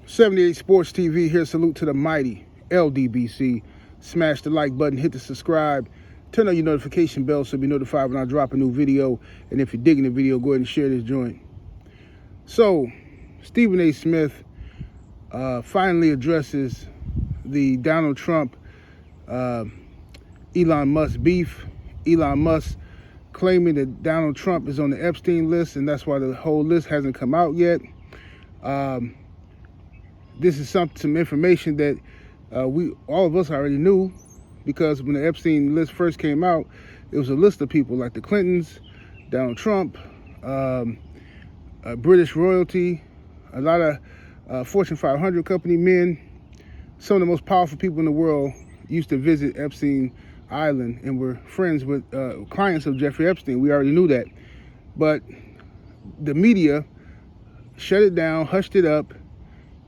78 Sports TV here. Salute to the mighty LDBC. Smash the like button, hit the subscribe, turn on your notification bell so you'll be notified when I drop a new video. And if you're digging the video, go ahead and share this joint. So, Stephen A. Smith finally addresses the Donald Trump, Elon Musk beef. Elon Musk claiming that Donald Trump is on the Epstein list, and that's why the whole list hasn't come out yet. This is some information that all of us already knew, because when the Epstein list first came out, it was a list of people like the Clintons, Donald Trump, British royalty, a lot of Fortune 500 company men. Some of the most powerful people in the world used to visit Epstein Island and were friends with clients of Jeffrey Epstein. We already knew that. But the media shut it down, hushed it up,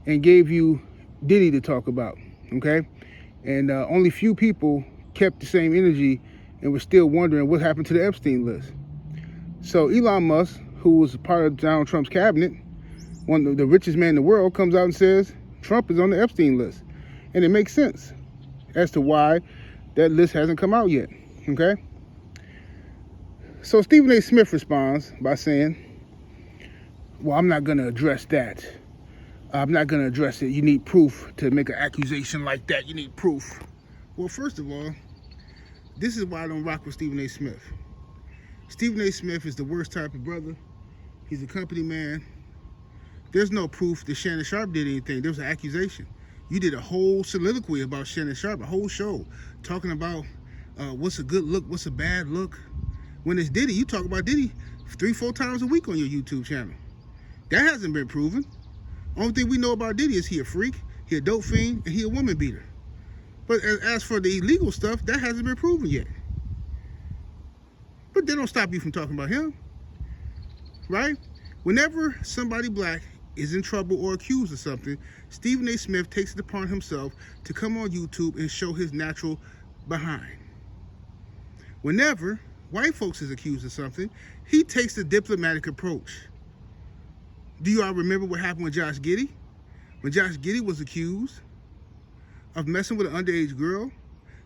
and gave you Diddy to talk about, okay? And only few people kept the same energy and were still wondering what happened to the Epstein list. So Elon Musk, who was part of Donald Trump's cabinet, one of the richest man in the world, comes out and says Trump is on the Epstein list. And it makes sense as to why that list hasn't come out yet, okay? So Stephen A. Smith responds by saying, well, I'm not gonna address that. I'm not going to address it. You need proof to make an accusation like that. You need proof. Well, first of all, this is why I don't rock with Stephen A. Smith. Stephen A. Smith is the worst type of brother. He's a company man. There's no proof that Shannon Sharp did anything. There was an accusation. You did a whole soliloquy about Shannon Sharp, a whole show, talking about what's a good look, what's a bad look. When it's Diddy, you talk about Diddy 3-4 times a week on your YouTube channel. That hasn't been proven. Only thing we know about Diddy is he a freak, he a dope fiend, and he a woman beater. But as for the illegal stuff, that hasn't been proven yet. But they don't stop you from talking about him, right? Whenever somebody black is in trouble or accused of something, Stephen A. Smith takes it upon himself to come on YouTube and show his natural behind. Whenever white folks is accused of something, he takes the diplomatic approach. Do you all remember what happened with Josh Giddey? When Josh Giddey was accused of messing with an underage girl,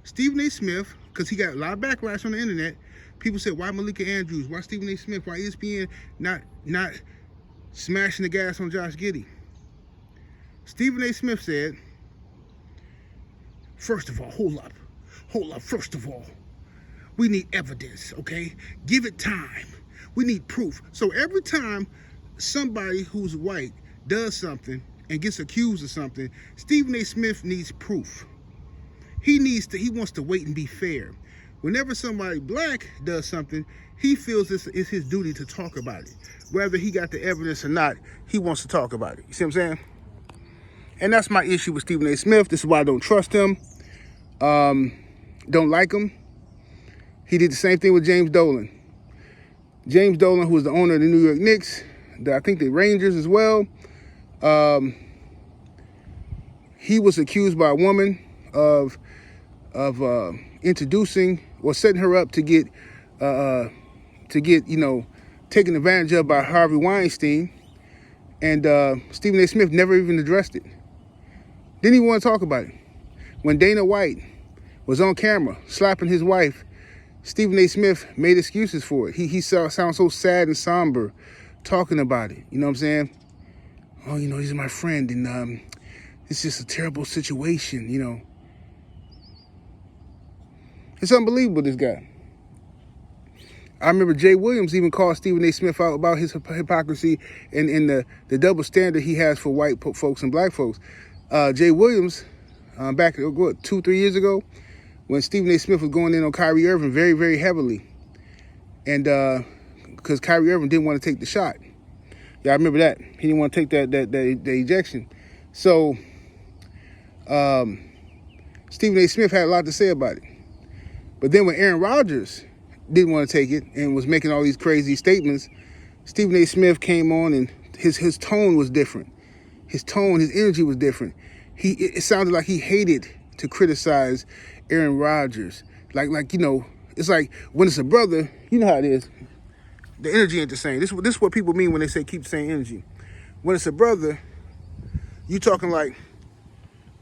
Stephen A. Smith, because he got a lot of backlash on the internet, people said, why Malika Andrews? Why Stephen A. Smith? Why ESPN not smashing the gas on Josh Giddey? Stephen A. Smith said, first of all, hold up, first of all, we need evidence, okay? Give it time. We need proof. So every time somebody who's white does something and gets accused of something, Stephen A. Smith needs proof. He wants to wait and be fair. Whenever somebody black does something, he feels this is his duty to talk about it. Whether he got the evidence or not, he wants to talk about it. You see what I'm saying? And that's my issue with Stephen A. Smith. This is why I don't trust him. Don't like him. He did the same thing with James Dolan. James Dolan, who was the owner of the New York Knicks, I think the Rangers as well. He was accused by a woman of introducing or setting her up to get taken advantage of by Harvey Weinstein, and Stephen A. Smith never even addressed it. Didn't even want to talk about it. When Dana White was on camera slapping his wife, Stephen A. Smith made excuses for it. He sounds so sad and somber talking about it. You know what I'm saying? Oh, he's my friend, and it's just a terrible situation, It's unbelievable, this guy. I remember Jay Williams even called Stephen A. Smith out about his hypocrisy and the double standard he has for white folks and black folks. Jay Williams, back 2-3 years ago, when Stephen A. Smith was going in on Kyrie Irving very, very heavily, and because Kyrie Irving didn't want to take the shot. Yeah, I remember that. He didn't want to take the ejection. So Stephen A. Smith had a lot to say about it. But then when Aaron Rodgers didn't want to take it and was making all these crazy statements, Stephen A. Smith came on, and his tone was different. His tone, his energy was different. It sounded like he hated to criticize Aaron Rodgers. Like it's like when it's a brother, you know how it is. The energy ain't the same. This is what people mean when they say keep the same energy. When it's a brother, You talking like,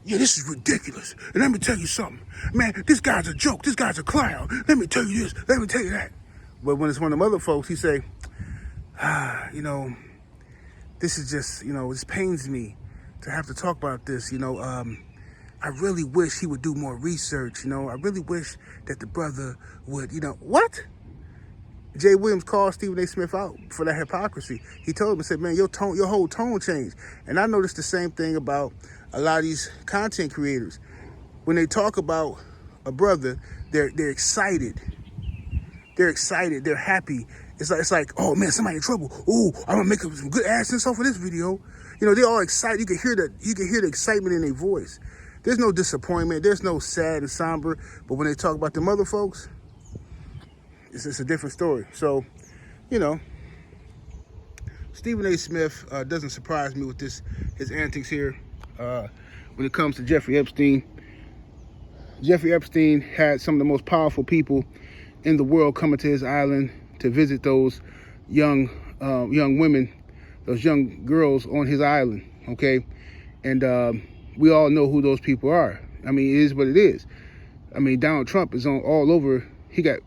yeah, this is ridiculous. And let me tell you something. Man, this guy's a joke. This guy's a clown. Let me tell you this. Let me tell you that. But when it's one of them other folks, he say, you know, this is just, you know, this pains me to have to talk about this. You know, I really wish he would do more research. You know, I really wish that the brother would, you know, what? Jay Williams called Stephen A. Smith out for that hypocrisy. He told him and said, man, your whole tone changed. And I noticed the same thing about a lot of these content creators. When they talk about a brother, they're excited. They're excited. They're happy. It's like, oh man, somebody in trouble. Ooh, I'm gonna make some good AdSense off of this video. You know, they're all excited. You can hear the excitement in their voice. There's no disappointment. There's no sad and somber. But when they talk about them other folks, it's a different story. So, you know, Stephen A. Smith doesn't surprise me with his antics here. When it comes to Jeffrey Epstein, Jeffrey Epstein had some of the most powerful people in the world coming to his island to visit those young women, those young girls on his island. Okay, and we all know who those people are. I mean, it is what it is. I mean, Donald Trump is on all over. He got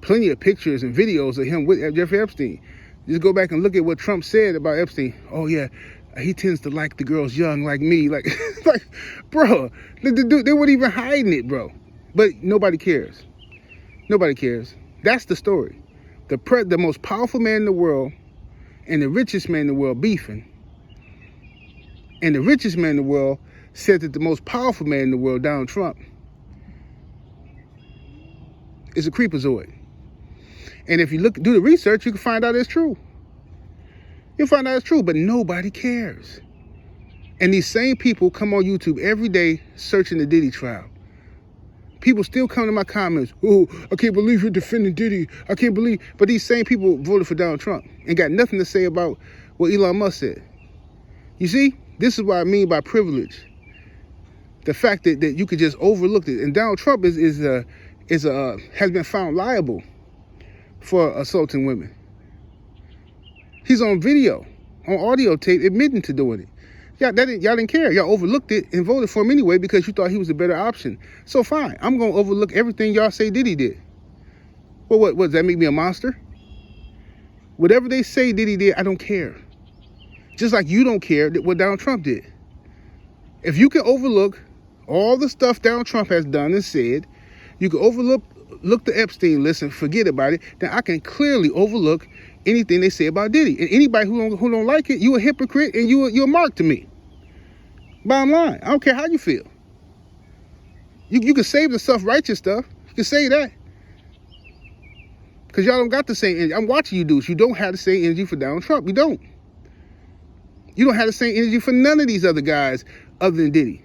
plenty of pictures and videos of him with Jeffrey Epstein. Just go back and look at what Trump said about Epstein. Oh yeah, he tends to like the girls young like me. Like, like, bro, they weren't even hiding it, bro. But nobody cares. Nobody cares. That's the story. The most powerful man in the world and the richest man in the world beefing. And the richest man in the world said that the most powerful man in the world, Donald Trump, is a creepazoid. And if you do the research, you can find out it's true. You'll find out it's true, but nobody cares. And these same people come on YouTube every day searching the Diddy trial. People still come to my comments, oh, I can't believe you're defending Diddy. I can't believe. But these same people voted for Donald Trump and got nothing to say about what Elon Musk said. You see, this is what I mean by privilege. The fact that you could just overlook it. And Donald Trump has been found liable for assaulting women. He's on video, on audio tape, admitting to doing it. Y'all didn't care. Y'all overlooked it and voted for him anyway because you thought he was a better option. So fine, I'm going to overlook everything y'all say Diddy did. Well, what does that make me a monster? Whatever they say Diddy did, I don't care. Just like you don't care what Donald Trump did. If you can overlook all the stuff Donald Trump has done and said, you can overlook the Epstein list and forget about it, then I can clearly overlook anything they say about Diddy. And anybody who don't like it, you a hypocrite and you're a mark to me. Bottom line, I don't care how you feel. You can save the self-righteous stuff. You can say that. Because y'all don't got the same energy. I'm watching you dudes. You don't have the same energy for Donald Trump. You don't. You don't have the same energy for none of these other guys other than Diddy.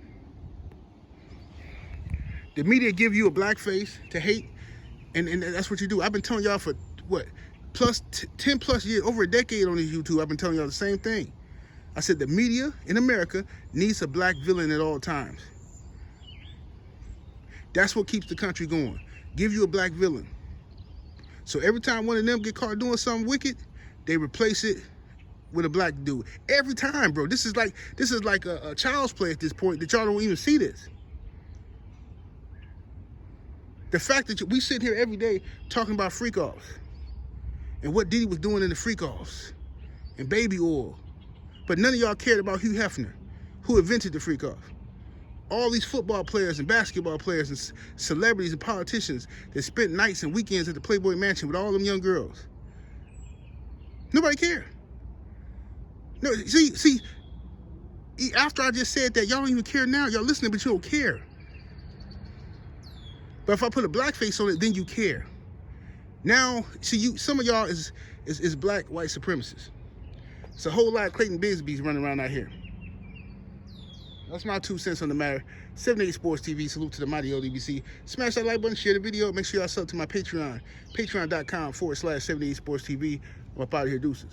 The media give you a black face to hate, and that's what you do. I've been telling y'all for, 10 plus years, over a decade on this YouTube, I've been telling y'all the same thing. I said the media in America needs a black villain at all times. That's what keeps the country going. Give you a black villain. So every time one of them get caught doing something wicked, they replace it with a black dude. Every time, bro. This is like a child's play at this point that y'all don't even see this. The fact that we sit here every day talking about freak-offs and what Diddy was doing in the freak-offs and baby oil, but none of y'all cared about Hugh Hefner, who invented the freak-off. All these football players and basketball players and celebrities and politicians that spent nights and weekends at the Playboy Mansion with all them young girls. Nobody cared. No, see, after I just said that, y'all don't even care now. Y'all listening, but you don't care. But if I put a black face on it, then you care. Now, see, some of y'all is black white supremacists. It's a whole lot of Clayton Bigsby's running around out here. That's my 2 cents on the matter. 78 Sports TV, salute to the mighty LDBC. Smash that like button, share the video. Make sure y'all sub to my Patreon. Patreon.com/78 Sports TV. I'm up out of here, deuces.